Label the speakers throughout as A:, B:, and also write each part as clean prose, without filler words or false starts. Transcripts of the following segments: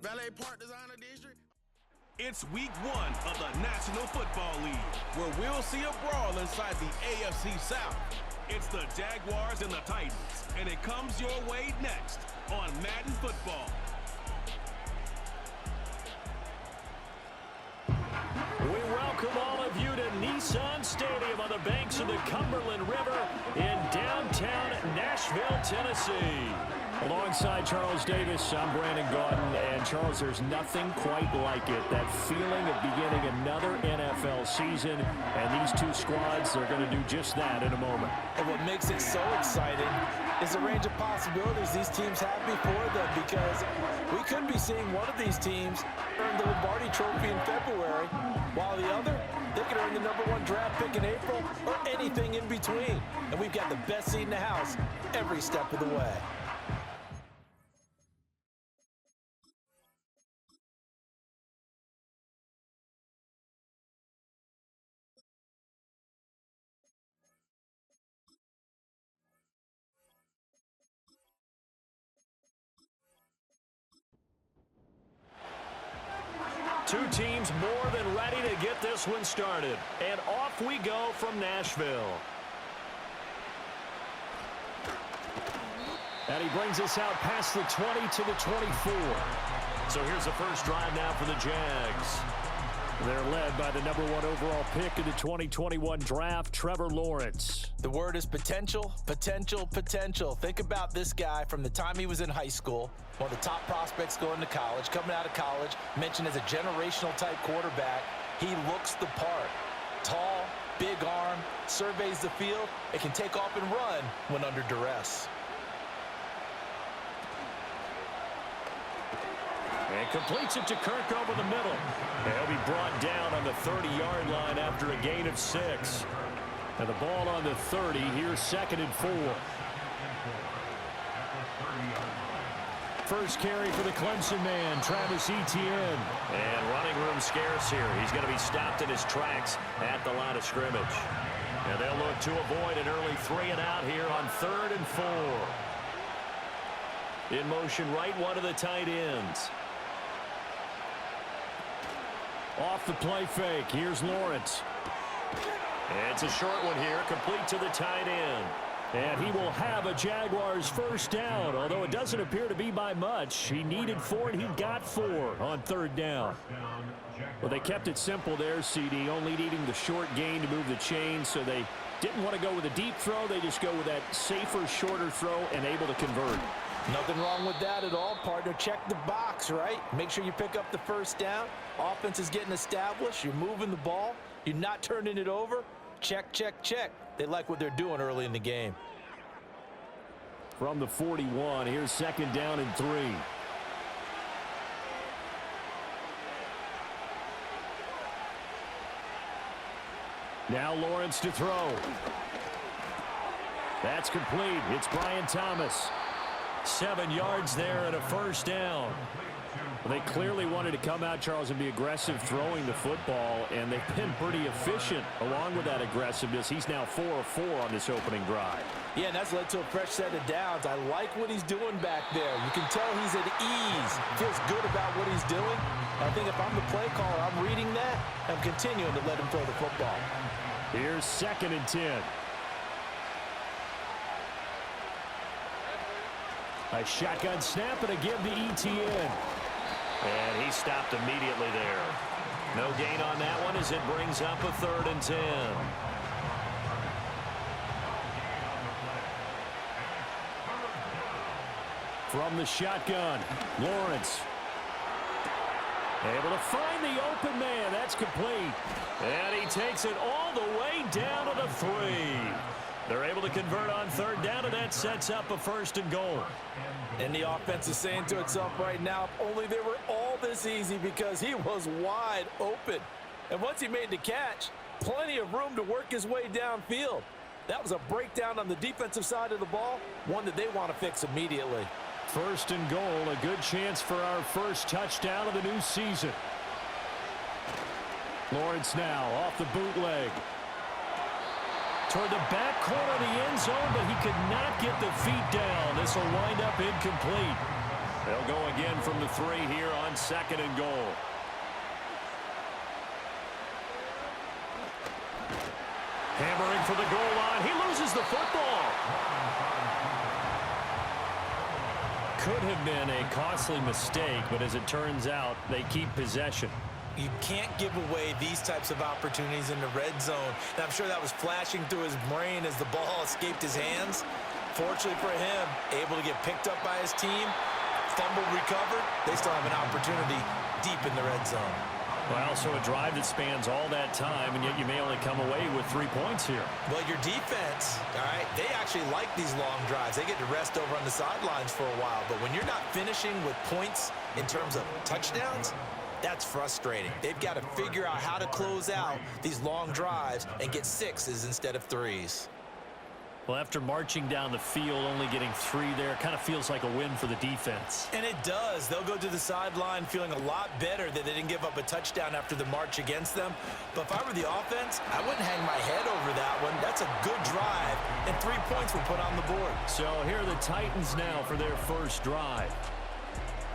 A: valet park designer district.
B: It's week 1 of the National Football League, where we'll see a brawl inside the AFC South. It's the Jaguars and the Titans, and it comes your way next on Madden Football.
C: We welcome all of you to Nissan Stadium on the banks of the Cumberland River in downtown Nashville, Tennessee. Alongside Charles Davis, I'm Brandon Gaudin, and Charles, there's nothing quite like it. That feeling of beginning another NFL season, and these two squads are going to do just that in a moment.
D: And what makes it so exciting is the range of possibilities these teams have before them, because we could be seeing one of these teams earn the Lombardi Trophy in February, while the other, they could earn the #1 draft pick in April, or anything in between. And we've got the best seat in the house every step of the way.
C: Two teams more than ready to get this one started. And off we go from Nashville. And he brings us out past the 20 to the 24. So here's the first drive now for the Jags. They're led by the #1 overall pick in the 2021 draft, Trevor Lawrence.
D: The word is potential, potential, potential. Think about this guy from the time he was in high school, one of the top prospects going to college, coming out of college, mentioned as a generational type quarterback. He looks the part. Tall, big arm, surveys the field, and can take off and run when under duress.
C: And completes it to Kirk over the middle. He'll be brought down on the 30-yard line after a gain of 6. And the ball on the 30. Here's 2nd and 4. First carry for the Clemson man, Travis Etienne. And running room scarce here. He's going to be stopped in his tracks at the line of scrimmage. And they'll look to avoid an early 3-and-out here on 3rd and 4. In motion, right one of the tight ends. Off the play fake, here's Lawrence. It's a short one here, complete to the tight end. And he will have a Jaguars first down, although it doesn't appear to be by much. He needed 4, and he got 4 on 3rd down. Well, they kept it simple there, CD, only needing the short gain to move the chains, so they didn't want to go with a deep throw. They just go with that safer, shorter throw and able to convert.
D: Nothing wrong with that at all, partner. Check the box, right? Make sure you pick up the first down. Offense is getting established. You're moving the ball. You're not turning it over. Check, check, check. They like what they're doing early in the game.
C: From the 41, here's 2nd down and 3. Now Lawrence to throw. That's complete. It's Brian Thomas. 7 yards there and a first down. They clearly wanted to come out, Charles, and be aggressive throwing the football, and they've been pretty efficient along with that aggressiveness. He's now 4 of 4 on this opening drive.
D: Yeah, and that's led to a fresh set of downs. I like what he's doing back there. You can tell he's at ease. Feels good about what he's doing. I think if I'm the play caller, I'm reading that. I'm continuing to let him throw the football.
C: Here's 2nd and 10. A shotgun snap and a give to Etienne. And he stopped immediately there. No gain on that one as it brings up a 3rd and 10. From the shotgun, Lawrence. Able to find the open man. That's complete. And he takes it all the way down to the 3. They're able to convert on 3rd down, and that sets up a 1st and goal.
D: And the offense is saying to itself right now, if only they were all this easy, because he was wide open. And once he made the catch, plenty of room to work his way downfield. That was a breakdown on the defensive side of the ball, one that they want to fix immediately.
C: 1st and goal, a good chance for our first touchdown of the new season. Lawrence now off the bootleg. Toward the back corner of the end zone, but he could not get the feet down. This will wind up incomplete. They'll go again from the 3 here on 2nd and goal. Hammering for the goal line. He loses the football. Could have been a costly mistake, but as it turns out, they keep possession.
D: You can't give away these types of opportunities in the red zone. And I'm sure that was flashing through his brain as the ball escaped his hands. Fortunately for him, able to get picked up by his team, fumble recovered. They still have an opportunity deep in the red zone.
C: Well, so a drive that spans all that time, and yet you may only come away with 3 points here.
D: Well, your defense, all right, they actually like these long drives. They get to rest over on the sidelines for a while. But when you're not finishing with points in terms of touchdowns, that's frustrating. They've got to figure out how to close out these long drives and get 6s instead of 3s.
C: Well, after marching down the field, only getting 3 there, kind of feels like a win for the defense.
D: And it does. They'll go to the sideline feeling a lot better that they didn't give up a touchdown after the march against them. But if I were the offense, I wouldn't hang my head over that one. That's a good drive, and 3 points were put on the board.
C: So here are the Titans now for their first drive.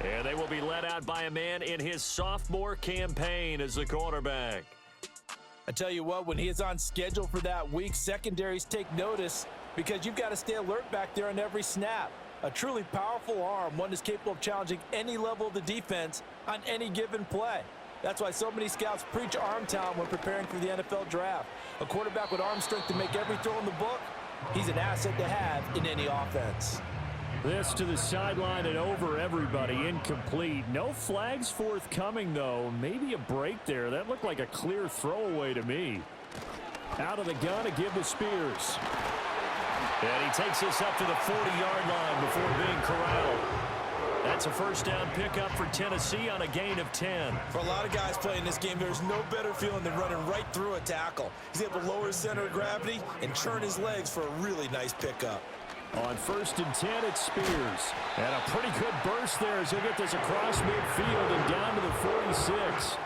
C: And they will be led out by a man in his sophomore campaign as the quarterback.
D: I tell you what, when he is on schedule for that week, secondaries take notice because you've got to stay alert back there on every snap. A truly powerful arm, one that's capable of challenging any level of the defense on any given play. That's why so many scouts preach arm talent when preparing for the NFL draft. A quarterback with arm strength to make every throw in the book, he's an asset to have in any offense.
C: This to the sideline and over everybody. Incomplete. No flags forthcoming, though. Maybe a break there. That looked like a clear throwaway to me. Out of the gun to give to Spears. And he takes this up to the 40-yard line before being corralled. That's a first down pickup for Tennessee on a gain of 10.
D: For a lot of guys playing this game, there's no better feeling than running right through a tackle. He's able to lower his center of gravity and churn his legs for a really nice pickup.
C: On 1st and 10, it's Spears. And a pretty good burst there as he'll get this across midfield and down to the 46.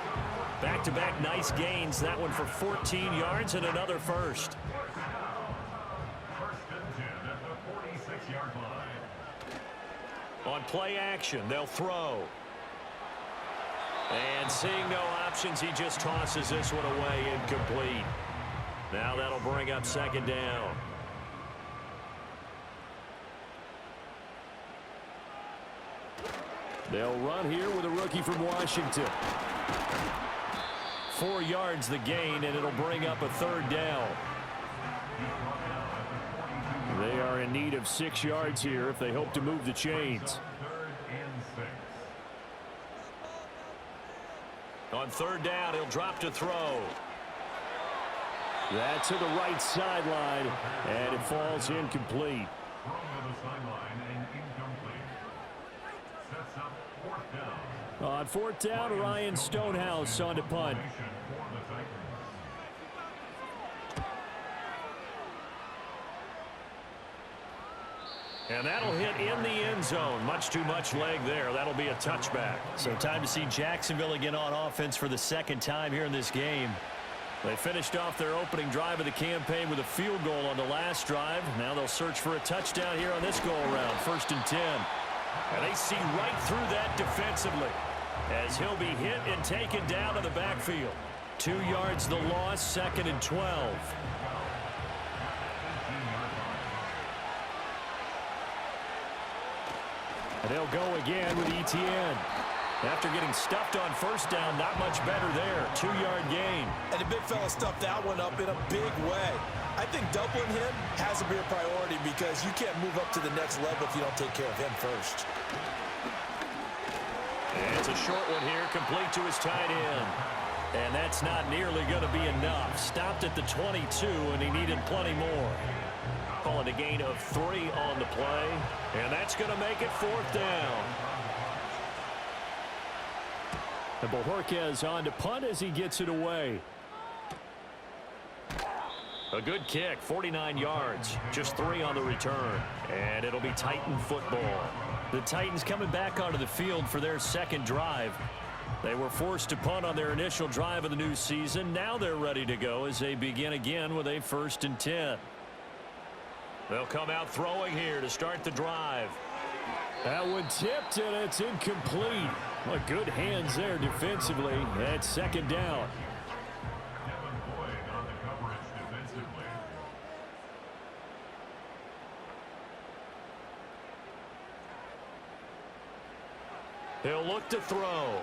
C: Back-to-back nice gains. That one for 14 yards and another first. On play action, they'll throw. And seeing no options, he just tosses this one away, incomplete. Now that'll bring up 2nd down. They'll run here with a rookie from Washington. 4 yards the gain, and it'll bring up a 3rd down. They are in need of 6 yards here if they hope to move the chains. On 3rd down, he'll drop to throw. That's to the right sideline, and it falls incomplete. On 4th down, Ryan Stonehouse on to punt. And that'll hit in the end zone. Much too much leg there. That'll be a touchback. So time to see Jacksonville again on offense for the 2nd time here in this game. They finished off their opening drive of the campaign with a field goal on the last drive. Now they'll search for a touchdown here on this go-around. 1st and 10. And they see right through that defensively as he'll be hit and taken down to the backfield. 2 yards the loss, 2nd and 12. And they'll go again with Etienne. After getting stuffed on 1st down, not much better there. 2-yard gain.
D: And the big fella stuffed that one up in a big way. I think doubling him has to be a priority because you can't move up to the next level if you don't take care of him first.
C: And it's a short one here, complete to his tight end. And that's not nearly going to be enough. Stopped at the 22, and he needed plenty more. Call it a gain of 3 on the play. And that's going to make it 4th down. And Bojorquez on to punt as he gets it away. A good kick, 49 yards, just 3 on the return. And it'll be Titan football. The Titans coming back onto the field for their 2nd drive. They were forced to punt on their initial drive of the new season. Now they're ready to go as they begin again with a 1st and 10. They'll come out throwing here to start the drive. That one tipped, and it's incomplete. Well, good hands there defensively. That's second down. He'll look to throw.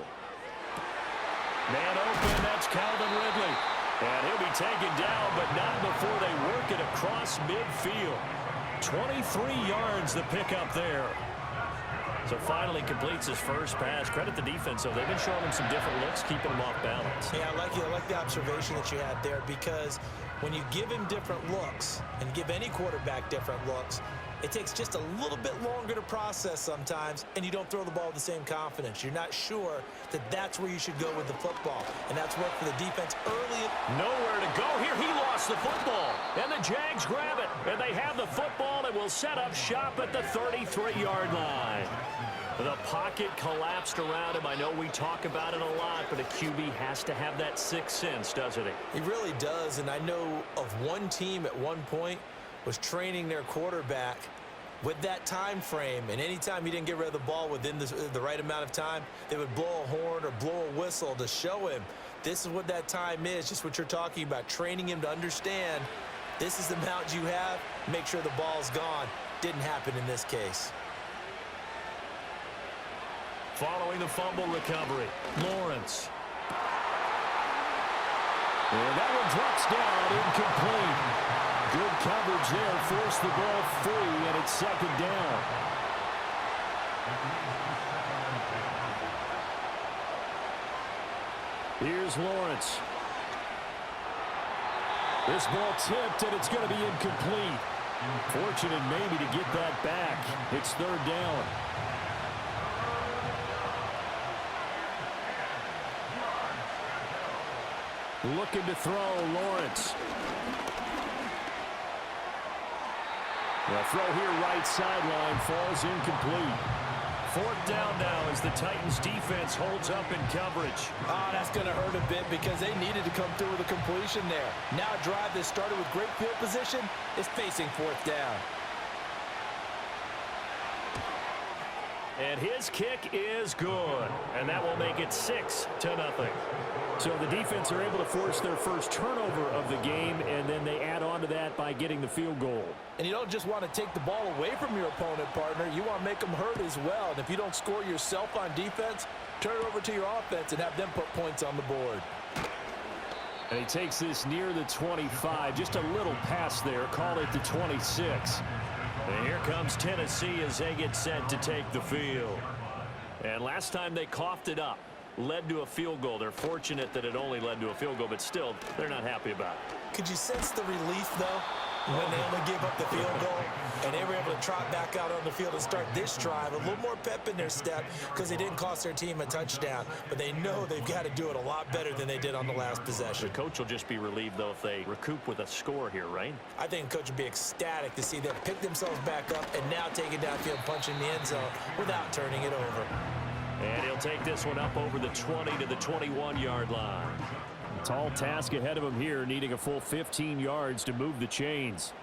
C: Man open, that's Calvin Ridley. And he'll be taken down, but not before they work it across midfield. 23 yards the pickup there. So finally completes his first pass. Credit the defense, though. They've been showing him some different looks, keeping him off balance.
D: Yeah, I like the observation that you had there, because when you give him different looks and give any quarterback different looks, it takes just a little bit longer to process sometimes, and you don't throw the ball with the same confidence. You're not sure that that's where you should go with the football, and that's worked for the defense early.
C: Nowhere to go here. He lost the football, and the Jags grab it, and they have the football and will set up shop at the 33-yard line. The pocket collapsed around him. I know we talk about it a lot, but a QB has to have that sixth sense, doesn't he?
D: He really does, and I know of one team at one point was training their quarterback with that time frame, and anytime he didn't get rid of the ball within the right amount of time, they would blow a horn or blow a whistle to show him this is what that time is, just what you're talking about, training him to understand this is the amount you have, make sure the ball's gone. Didn't happen in this case.
C: Following the fumble recovery, Lawrence. And that one drops down, incomplete. Good coverage there, forced the ball free, and it's second down. Here's Lawrence. This ball tipped, and it's going to be incomplete. Fortunate maybe to get that back. It's third down. Looking to throw, Lawrence. The throw here right sideline falls incomplete. Fourth down now as the Titans defense holds up in coverage.
D: Oh, that's going to hurt a bit because they needed to come through with a completion there. Now a drive that started with great field position is facing fourth down.
C: And his kick is good. And that will make it 6-0. So the defense are able to force their first turnover of the game, and then they add on to that by getting the field goal.
D: And you don't just want to take the ball away from your opponent, partner. You want to make them hurt as well. And if you don't score yourself on defense, turn it over to your offense and have them put points on the board.
C: And he takes this near the 25. Just a little pass there. Call it the 26. And here comes Tennessee as they get set to take the field. And last time they coughed it up, led to a field goal. They're fortunate that it only led to a field goal, but still, they're not happy about it.
D: Could you sense the relief, though, when they only gave up the field goal and they were able to trot back out on the field and start this drive? A little more pep in their step because they didn't cost their team a touchdown, but they know they've got to do it a lot better than they did on the last possession.
C: The coach will just be relieved, though, if they recoup with a score here, right?
D: I think the coach would be ecstatic to see them pick themselves back up and now take it downfield, punching the end zone without turning it over.
C: And he'll take this one up over the 20 to the 21-yard line. Tall task ahead of him here, needing a full 15 yards to move the chains.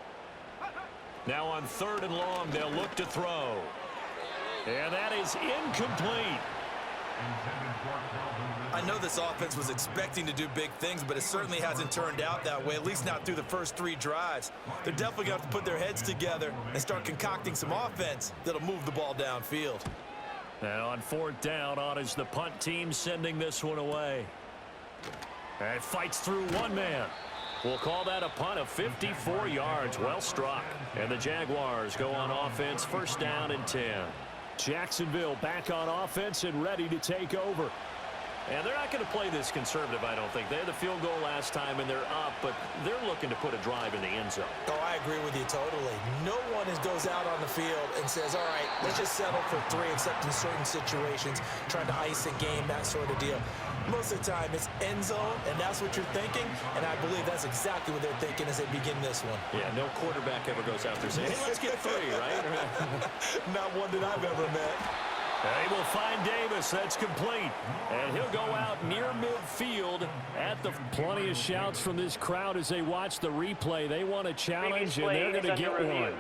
C: Now on 3rd and long, they'll look to throw. And that is incomplete.
D: I know this offense was expecting to do big things, but it certainly hasn't turned out that way, at least not through the first 3 drives. They're definitely going to have to put their heads together and start concocting some offense that'll move the ball downfield.
C: And on 4th down, on is the punt team sending this one away. And fights through one man. We'll call that a punt of 54 yards. Well struck. And the Jaguars go on offense, 1st down and 10. Jacksonville back on offense and ready to take over. And they're not going to play this conservative, I don't think. They had the field goal last time, and they're up, but they're looking to put a drive in the end zone.
D: Oh, I agree with you totally. No one goes out on the field and says, all right, let's just settle for 3, except in certain situations, trying to ice a game, that sort of deal. Most of the time, it's end zone, and that's what you're thinking, and I believe that's exactly what they're thinking as they begin this one.
C: Yeah, no quarterback ever goes out there saying, hey, let's get 3, right?
D: Not one that I've ever met.
C: They will find Davis. That's complete. And he'll go out near midfield at the plenty of shouts from this crowd as they watch the replay. They want a challenge, and they're going to get one.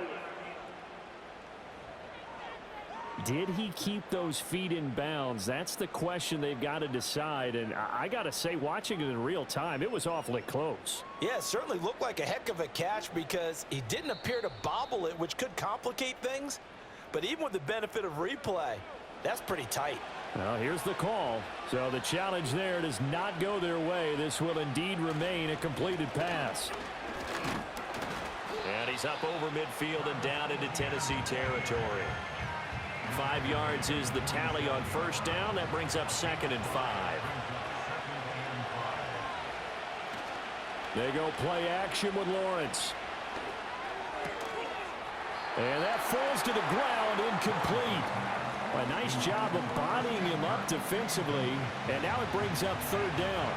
C: Did he keep those feet in bounds? That's the question they've got to decide. And I got to say, watching it in real time, it was awfully close.
D: Yeah, it certainly looked like a heck of a catch because he didn't appear to bobble it, which could complicate things. But even with the benefit of replay, that's pretty tight.
C: Well, here's the call. So the challenge there does not go their way. This will indeed remain a completed pass. And he's up over midfield and down into Tennessee territory. 5 yards is the tally on first down. That brings up 2nd and 5. They go play action with Lawrence. And that falls to the ground, incomplete. A nice job of bodying him up defensively. And now it brings up 3rd down.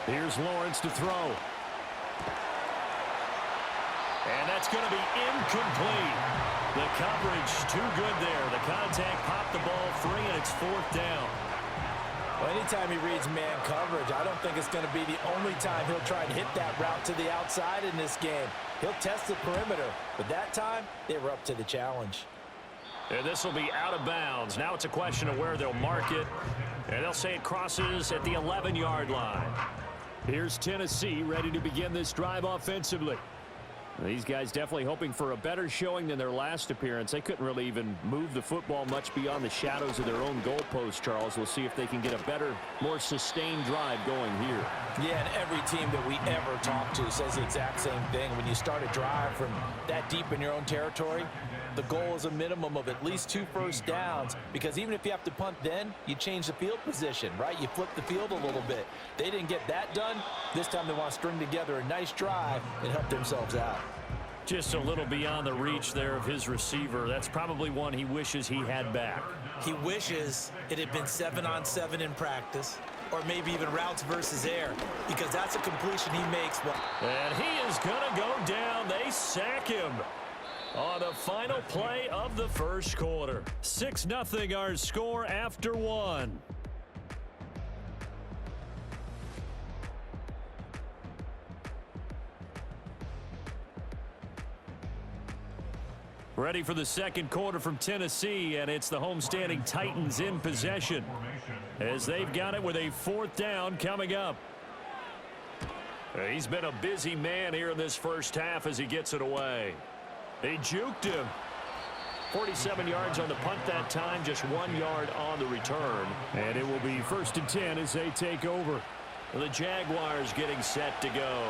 C: Here's Lawrence to throw. And that's going to be incomplete. The coverage too good there. The contact popped the ball free, and it's 4th down.
D: Well, anytime he reads man coverage, I don't think it's going to be the only time he'll try to hit that route to the outside in this game. He'll test the perimeter, but that time they were up to the challenge.
C: And this will be out of bounds. Now it's a question of where they'll mark it, and they'll say it crosses at the 11-yard line. Here's Tennessee ready to begin this drive offensively. These guys definitely hoping for a better showing than their last appearance. They couldn't really even move the football much beyond the shadows of their own goalpost, Charles. We'll see if they can get a better, more sustained drive going here.
D: Yeah, and every team that we ever talk to says the exact same thing. When you start a drive from that deep in your own territory, the goal is a minimum of at least 2 first downs, because even if you have to punt then, you change the field position, right? You flip the field a little bit. They didn't get that done. This time they want to string together a nice drive and help themselves out.
C: Just a little beyond the reach there of his receiver. That's probably one he wishes he had back.
D: He wishes it had been 7-on-7 in practice, or maybe even routes versus air, because that's a completion he makes.
C: And he is going to go down. They sack him on the final play of the first quarter. 6-0 our score after 1. Ready for the second quarter from Tennessee, and it's the homestanding Titans in possession as they've got it with a 4th down coming up. He's been a busy man here in this first half as he gets it away. They juked him. 47 yards on the punt that time, just 1 yard on the return. And it will be 1st and 10 as they take over. The Jaguars getting set to go.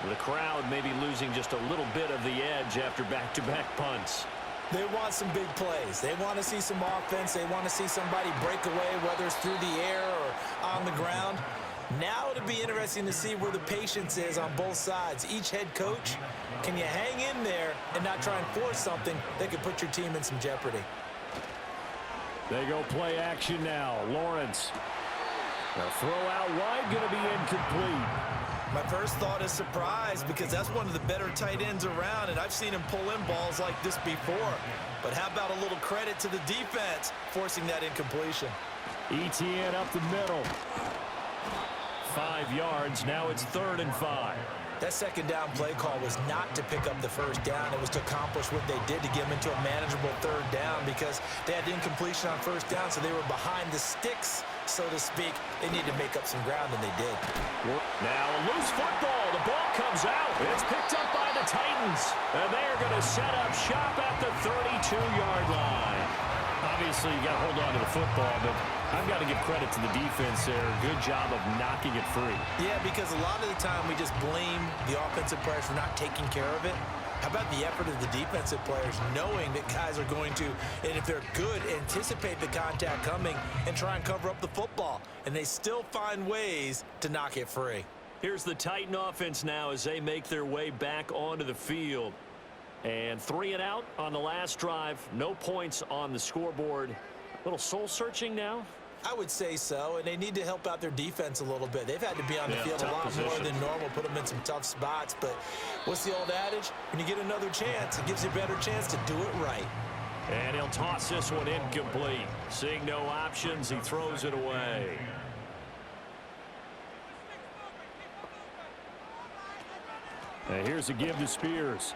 C: The crowd maybe losing just a little bit of the edge after back-to-back punts.
D: They want some big plays. They want to see some offense. They want to see somebody break away, whether it's through the air or on the ground. Now it'll be interesting to see where the patience is on both sides. Each head coach, can you hang in there and not try and force something that could put your team in some jeopardy?
C: They go play action now. Lawrence. The throw out wide going to be incomplete.
D: My first thought is surprise, because that's one of the better tight ends around, and I've seen him pull in balls like this before. But how about a little credit to the defense forcing that incompletion?
C: ETN up the middle. 5 yards. Now it's 3rd and 5.
D: That second down play call was not to pick up the first down. It was to accomplish what they did to get them into a manageable 3rd down, because they had incompletion on first down, so they were behind the sticks, so to speak. They needed to make up some ground, and they did.
C: Now a loose football. The ball comes out. It's picked up by the Titans, and they're going to set up shop at the 32-yard line. Obviously, you got to hold on to the football, but I've got to give credit to the defense there. Good job of knocking it free.
D: Yeah, because a lot of the time we just blame the offensive players for not taking care of it. How about the effort of the defensive players, knowing that guys are going to, and if they're good, anticipate the contact coming and try and cover up the football. And they still find ways to knock it free.
C: Here's the Titan offense now as they make their way back onto the field. And 3 and out on the last drive. No points on the scoreboard. A little soul-searching now?
D: I would say so, and they need to help out their defense a little bit. They've had to be on the field a lot more than normal, put them in some tough spots. But what's the old adage? When you get another chance, it gives you a better chance to do it right.
C: And he'll toss this one incomplete. Seeing no options, he throws it away. And here's a give to Spears.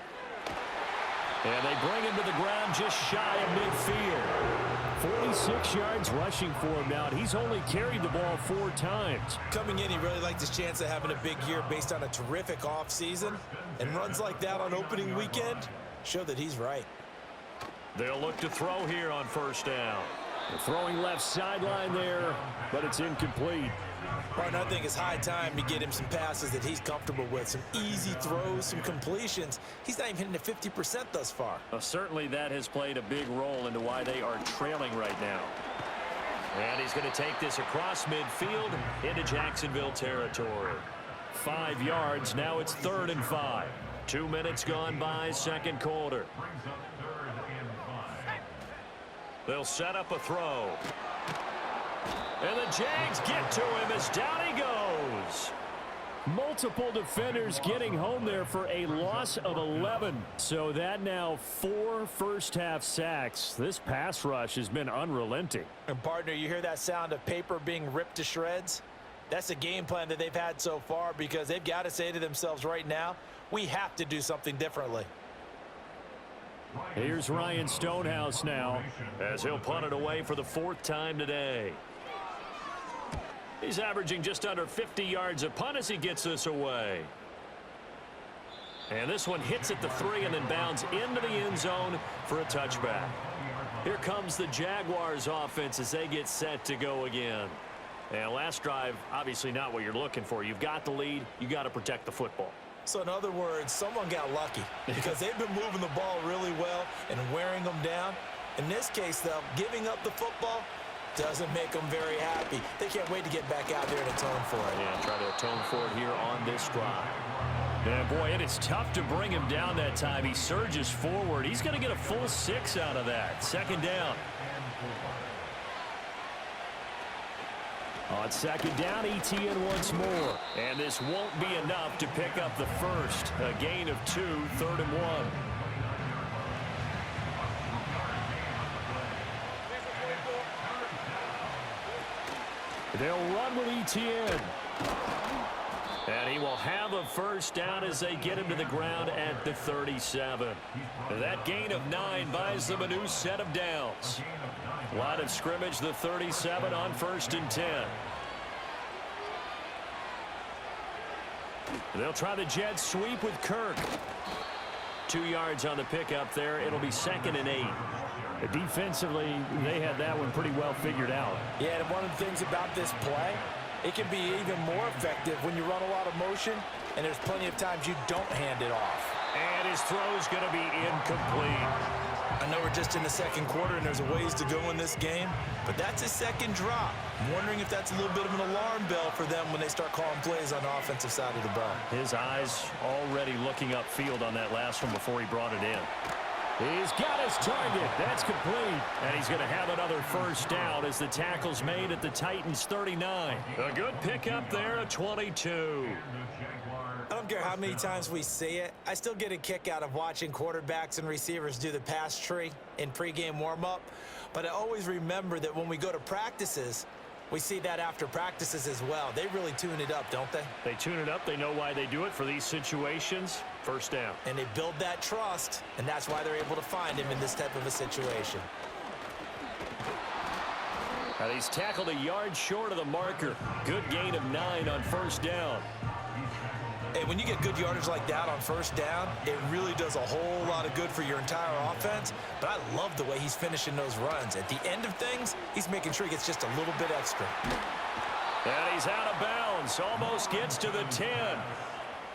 C: And they bring him to the ground just shy of midfield. 46 yards rushing for him now. He's only carried the ball 4 times.
D: Coming in, he really liked his chance of having a big year based on a terrific offseason. And runs like that on opening weekend show that he's right.
C: They'll look to throw here on first down. They're throwing left sideline there, but it's incomplete.
D: Partner, I think it's high time to get him some passes that he's comfortable with. Some easy throws, some completions. He's not even hitting the 50% thus far.
C: Well, certainly that has played a big role into why they are trailing right now. And he's going to take this across midfield into Jacksonville territory. 5 yards. Now it's 3rd and 5. 2 minutes gone by, second quarter. They'll set up a throw. And the Jags get to him as down he goes. Multiple defenders getting home there for a loss of 11. So that now 4 first-half sacks. This pass rush has been unrelenting.
D: And, partner, you hear that sound of paper being ripped to shreds? That's the game plan that they've had so far because they've got to say to themselves right now, we have to do something differently.
C: Here's Ryan Stonehouse now as he'll punt it away for the 4th time today. He's averaging just under 50 yards a punt as he gets this away. And this one hits at the 3 and then bounds into the end zone for a touchback. Here comes the Jaguars offense as they get set to go again. And last drive, obviously not what you're looking for. You've got the lead. You got to protect the football.
D: So in other words, someone got lucky because they've been moving the ball really well and wearing them down. In this case, though, giving up the football doesn't make them very happy. They can't wait to get back out there and atone for it.
C: Yeah, try to atone for it here on this drive. And boy, it is tough to bring him down that time. He surges forward. He's going to get a full 6 out of that. 2nd down. On 2nd down, ETN once more. And this won't be enough to pick up the first. A gain of 2, 3rd and 1. They'll run with ETN. And he will have a first down as they get him to the ground at the 37. That gain of 9 buys them a new set of downs. Line of scrimmage, the 37 on 1st and 10. They'll try the jet sweep with Kirk. 2 yards on the pickup there. It'll be 2nd and 8. Defensively, they had that one pretty well figured out.
D: Yeah, and one of the things about this play, it can be even more effective when you run a lot of motion, and there's plenty of times you don't hand it off.
C: And his throw's going to be incomplete.
D: I know we're just in the 2nd quarter and there's a ways to go in this game, but that's his 2nd drop. I'm wondering if that's a little bit of an alarm bell for them when they start calling plays on the offensive side of the ball.
C: His eyes already looking upfield on that last one before he brought it in. He's got his target. That's complete. And he's going to have another first down as the tackle's made at the Titans' 39. A good pickup there at 22.
D: I don't care how many times we see it. I still get a kick out of watching quarterbacks and receivers do the pass tree in pregame warm-up. But I always remember that when we go to practices, we see that after practices as well. They really tune it up, don't they?
C: They tune it up. They know why they do it for these situations. First down.
D: And they build that trust, and that's why they're able to find him in this type of a situation.
C: And he's tackled a yard short of the marker. Good gain of 9 on first down.
D: And when you get good yardage like that on first down, it really does a whole lot of good for your entire offense. But I love the way he's finishing those runs. At the end of things, he's making sure he gets just a little bit extra.
C: And he's out of bounds. Almost gets to the 10.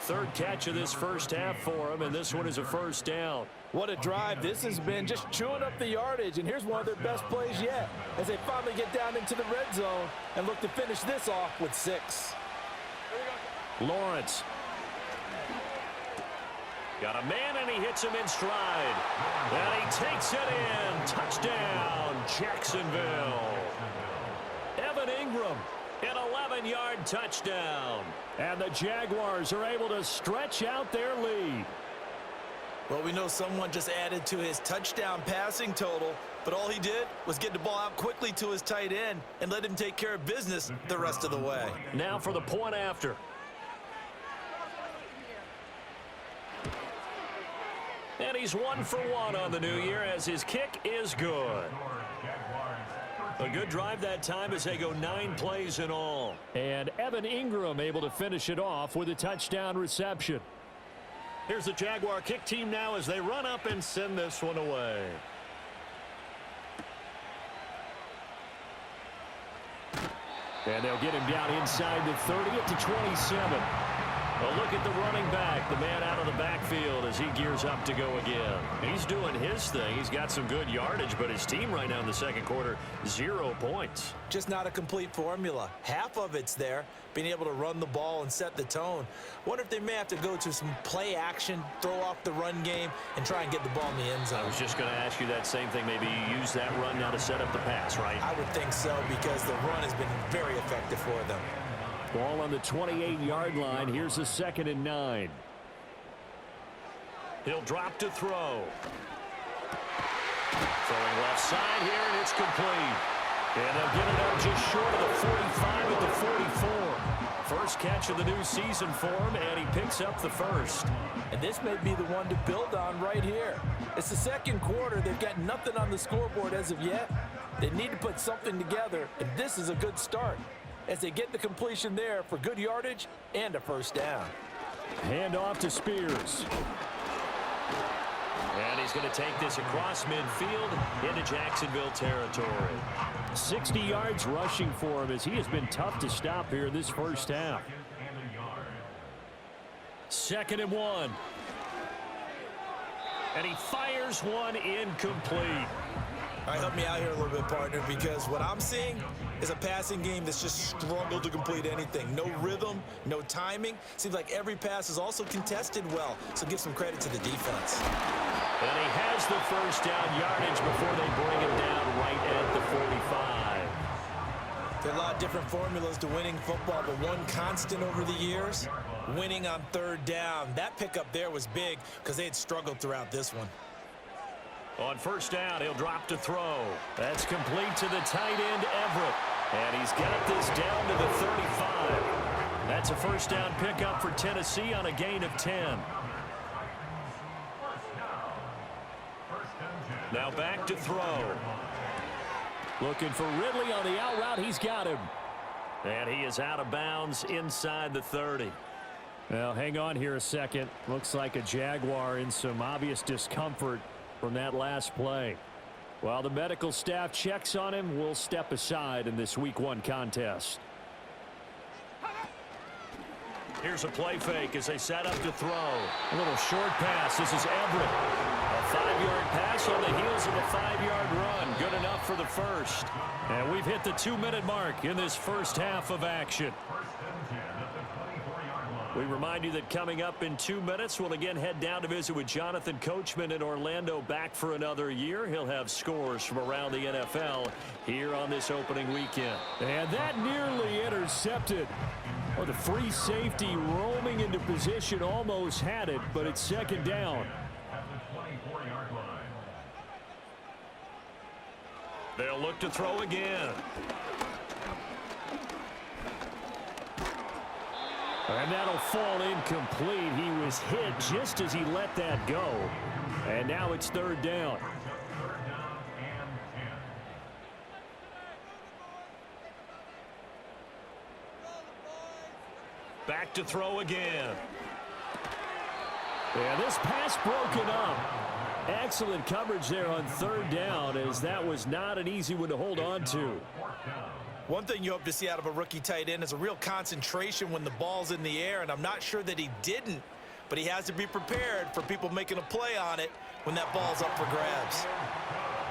C: 3rd catch of this first half for him, and this one is a first down.
D: What a drive this has been, just chewing up the yardage. And here's one of their best plays yet as they finally get down into the red zone and look to finish this off with 6.
C: Lawrence. Got a man, and he hits him in stride. And he takes it in. Touchdown, Jacksonville. Evan Ingram, an 11-yard touchdown. And the Jaguars are able to stretch out their lead.
D: Well, we know someone just added to his touchdown passing total, but all he did was get the ball out quickly to his tight end and let him take care of business the rest of the way.
C: Now for the point after. And he's 1 for 1 on the new year as his kick is good. A good drive that time as they go 9 plays in all.
A: And Evan Ingram able to finish it off with a touchdown reception.
C: Here's the Jaguar kick team now as they run up and send this one away.
A: And they'll get him down inside the 30 at the 27.
C: A look at the running back, the man out of the backfield as he gears up to go again. He's doing his thing. He's got some good yardage, but his team right now in the second quarter, 0 points.
D: Just not a complete formula. Half of it's there, being able to run the ball and set the tone. Wonder if they may have to go to some play action, throw off the run game, and try and get the ball in the end zone.
C: I was just going to ask you that same thing. Maybe use that run now to set up the pass, right?
D: I would think so because the run has been very effective for them.
A: Ball on the 28-yard line. Here's a 2nd and 9.
C: He'll drop to throw. Throwing left side here, and it's complete. And they'll get it up just short of the 45 at the 44. First catch of the new season for him, and he picks up the first.
D: And this may be the one to build on right here. It's the second quarter. They've got nothing on the scoreboard as of yet. They need to put something together, and this is a good start as they get the completion there for good yardage and a first down.
A: Hand off to Spears.
C: And he's going to take this across midfield into Jacksonville territory.
A: 60 yards rushing for him as he has been tough to stop here in this first half.
C: 2nd and 1. And he fires one incomplete.
D: All right, help me out here a little bit, partner, because what I'm seeing is a passing game that's just struggled to complete anything. No rhythm, no timing. Seems like every pass is also contested well, so give some credit to the defense.
C: And he has the first down yardage before they bring him down right at the 45.
D: There are a lot of different formulas to winning football, but one constant over the years, winning on 3rd down. That pickup there was big because they had struggled throughout this one.
C: On first down, he'll drop to throw. That's complete to the tight end, Everett. And he's got this down to the 35. That's a first down pickup for Tennessee on a gain of 10. Now back to throw.
A: Looking for Ridley on the out route. He's got him.
C: And he is out of bounds inside the 30.
A: Well, hang on here a second. Looks like a Jaguar in some obvious discomfort from that last play. While the medical staff checks on him, we'll step aside in this Week 1 contest.
C: Here's a play fake as they set up to throw.
A: A little short pass. This is Everett.
C: A 5-yard pass on the heels of a 5-yard run. Good enough for the first.
A: And we've hit the 2-minute mark in this first half of action.
C: We remind you that coming up in 2 minutes, we'll again head down to visit with Jonathan Coachman in Orlando, back for another year. He'll have scores from around the NFL here on this opening weekend.
A: And that nearly intercepted. Oh, the free safety roaming into position almost had it, but it's 2nd down.
C: They'll look to throw again.
A: And that'll fall incomplete. He was hit just as he let that go. And now it's 3rd down.
C: Back to throw again.
A: Yeah, this pass broken up. Excellent coverage there on 3rd down, as that was not an easy one to hold on to.
D: One thing you hope to see out of a rookie tight end is a real concentration when the ball's in the air, and I'm not sure that he didn't, but he has to be prepared for people making a play on it when that ball's up for grabs.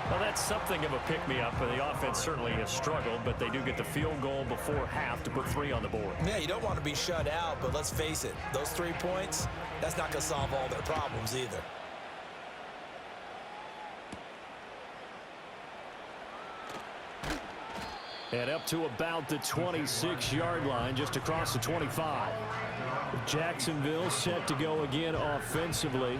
C: Well, that's something of a pick-me-up. The offense certainly has struggled, but they do get the field goal before half to put 3 on the board.
D: Yeah, you don't want to be shut out, but let's face it, those 3 points, that's not going to solve all their problems either.
A: And up to about the 26-yard line, just across the 25. Jacksonville set to go again offensively.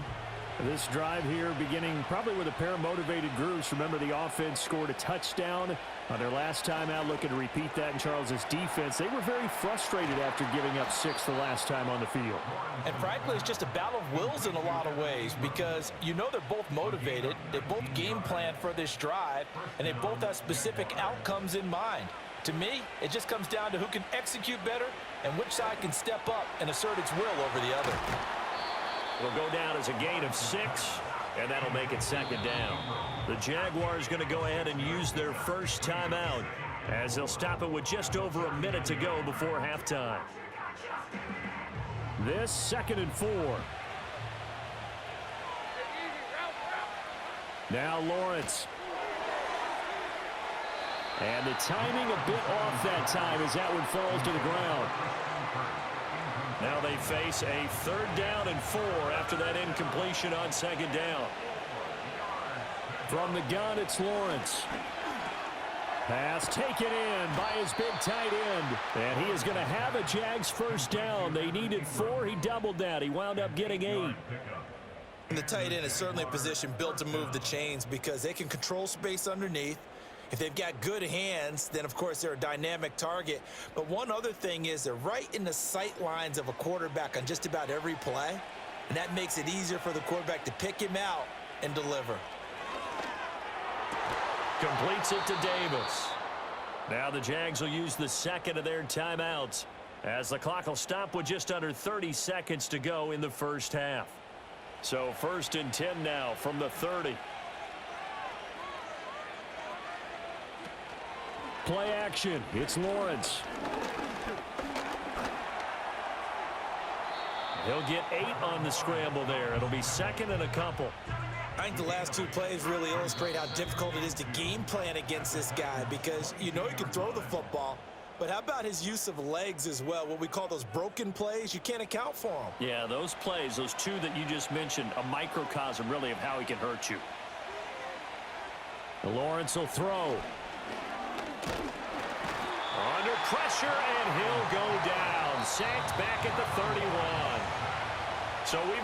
A: This drive here beginning probably with a pair of motivated groups. Remember, the offense scored a touchdown on their last time out. Looking to repeat that in Charles's defense. They were very frustrated after giving up 6 the last time on the field.
D: And frankly, it's just a battle of wills in a lot of ways because you know they're both motivated. They both game plan for this drive, and they both have specific outcomes in mind. To me, it just comes down to who can execute better and which side can step up and assert its will over the other.
C: It'll go down as a gain of 6, and that'll make it 2nd down. The Jaguars going to go ahead and use their first timeout as they'll stop it with just over a minute to go before halftime.
A: This 2nd and 4. Now Lawrence. And the timing a bit off that time as that one falls to the ground.
C: Now they face a 3rd down and 4 after that incompletion on 2nd down.
A: From the gun, it's Lawrence. Pass taken in by his big tight end. And he is going to have a Jags first down. They needed 4. He doubled that. He wound up getting 8.
D: And the tight end is certainly a position built to move the chains because they can control space underneath. If they've got good hands, then, of course, they're a dynamic target. But one other thing is they're right in the sight lines of a quarterback on just about every play. And that makes it easier for the quarterback to pick him out and deliver.
C: Completes it to Davis. Now the Jags will use the 2nd of their timeouts as the clock will stop with just under 30 seconds to go in the first half. So 1st and 10 now from the 30.
A: Play action. It's Lawrence.
C: He'll get 8 on the scramble there. It'll be 2nd and a couple.
D: I think the last 2 plays really illustrate how difficult it is to game plan against this guy because you know he can throw the football, but how about his use of legs as well? What we call those broken plays, you can't account for them.
C: Yeah, those plays, those 2 that you just mentioned, a microcosm really of how he can hurt you.
A: Lawrence will throw.
C: Under pressure, and he'll go down. Sacked back at the 31. So we've